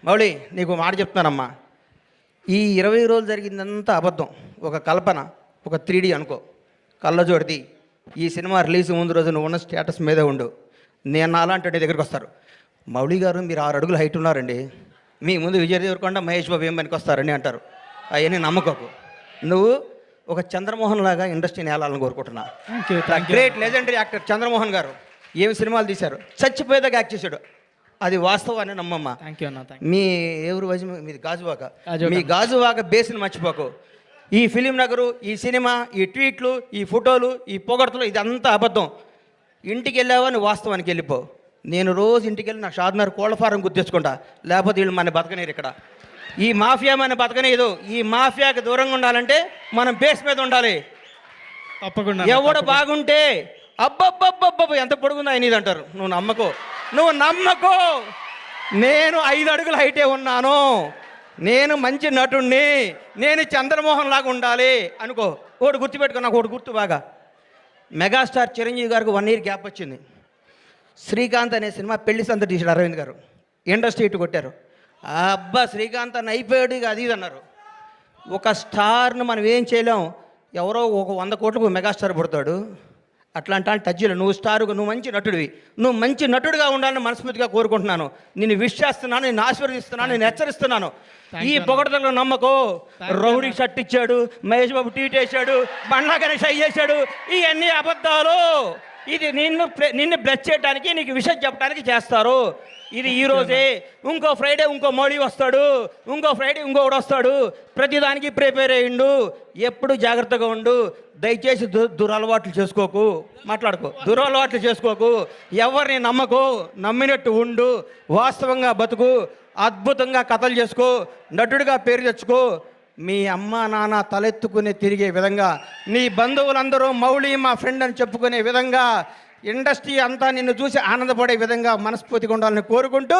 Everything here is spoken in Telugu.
మౌళి నీకు మాట చెప్తున్నానమ్మా. ఈ 20 రోజులు జరిగిందంతా అబద్ధం, ఒక కల్పన, ఒక 3D అనుకో. కళ్ళజోడిది ఈ సినిమా రిలీజ్ ముందు రోజు నువ్వు ఉన్న స్టేటస్ మీదే ఉండు. నేను అలాంటి నీ దగ్గరికి వస్తారు. మౌళి గారు మీరు 6 అడుగులు హైట్ ఉన్నారండి, మీ ముందు విజయ్ దేవరకొండ మహేష్ బాబు ఏం పనికి వస్తారని అంటారు. అవన్నీ నమ్మకోకు. నువ్వు ఒక చంద్రమోహన్ లాగా ఇండస్ట్రీని ఏలాలని కోరుకుంటున్నా. గ్రేట్ లెజెండరీ యాక్టర్ చంద్రమోహన్ గారు ఏమి సినిమాలు తీశారు, చచ్చిపోయేదాకా యాక్ట్ చేశాడు. అది వాస్తవాన్ని నమ్మమ్మ. మీ ఎవరు వయసు మీది గాజువాక, మీ గాజువాక బేస్ని మర్చిపోకు. ఈ ఫిలిం నగరు, ఈ సినిమా, ఈ ట్వీట్లు, ఈ ఫోటోలు, ఈ పొగడ్తలు ఇదంతా అబద్ధం. ఇంటికి వెళ్ళావా నువ్వు వాస్తవానికి వెళ్ళిపో. నేను రోజు ఇంటికి వెళ్ళి నా షాద్నగర్ కోళ్ళ ఫారం గుర్తించుకుంటా, లేకపోతే వీళ్ళు మన బతకనేరు. ఇక్కడ ఈ మాఫియా మన బతకనేదు. ఈ మాఫియాకి దూరంగా ఉండాలంటే మనం బేస్ మీద ఉండాలి. తప్పకుండా ఎవడు బాగుంటే అబ్బబ్బబ్బబ్బ ఎంత పొడుగుందో ఆయన ఇది అంటారు. నువ్వు నమ్మకో. నేను 5 అడుగుల హైటే ఉన్నాను, నేను మంచి నటుణ్ణి, నేను చంద్రమోహన్ లాగా ఉండాలి అనుకో. ఒకటి గుర్తుపెట్టుకో, నాకు ఒకటి గుర్తు బాగా. మెగాస్టార్ చిరంజీవి గారికి 1 ఇయర్ గ్యాప్ వచ్చింది. శ్రీకాంత్ అనే సినిమా పెళ్లి సంత తీసాడు అరవింద్ గారు, ఇండస్ట్రీ ఇటు కొట్టారు. అబ్బా శ్రీకాంత్ అని అయిపోయాడు ఇక అది ఇది అన్నారు. ఒక స్టార్ను మనం ఏం చేయలేం. ఎవరో ఒక 100 కోట్లకు మెగాస్టార్ పుడతాడు. అట్లాంటి టచ్లో నువ్వు స్టారుగా, నువ్వు మంచి నటుడివి, నువ్వు మంచి నటుడిగా ఉండాలని మనస్ఫూర్తిగా కోరుకుంటున్నాను. నేను విష్ చేస్తున్నాను, నేను ఆశీర్వదిస్తున్నాను, నేను హెచ్చరిస్తున్నాను. ఈ పొగడతలో నమ్మకో. రౌడీ షర్ట్ ఇచ్చాడు, మహేష్ బాబు ట్వీట్ వేసాడు, బండ్లా గణేష్ చేశాడు, ఇవన్నీ అబద్ధాలు. ఇది నిన్ను బ్లెస్ చేయడానికి, నీకు విషయం చెప్పడానికి చేస్తారు. ఇది ఈరోజే. ఇంకో ఫ్రైడే ఇంకో మోడీ వస్తాడు, ఇంకో ఫ్రైడే ఇంకొకటి వస్తాడు. ప్రతిదానికి ప్రిపేర్ అయ్యిండు. ఎప్పుడు జాగ్రత్తగా ఉండు. దయచేసి దురలవాట్లు చేసుకోకు, దురలవాట్లు చేసుకోకు. ఎవరిని నమ్మకు, నమ్మినట్టు ఉండు, వాస్తవంగా బతుకు, అద్భుతంగా కథలు చేసుకో, నటుడిగా పేరు తెచ్చుకో. మీ అమ్మ నాన్న తలెత్తుకునే తిరిగే విధంగా, నీ బంధువులందరూ మౌళి మా ఫ్రెండ్ అని చెప్పుకునే విధంగా, ఇండస్ట్రీ అంతా నిన్ను చూసి ఆనందపడే విధంగా మనస్ఫూర్తిగా ఉండాలని కోరుకుంటూ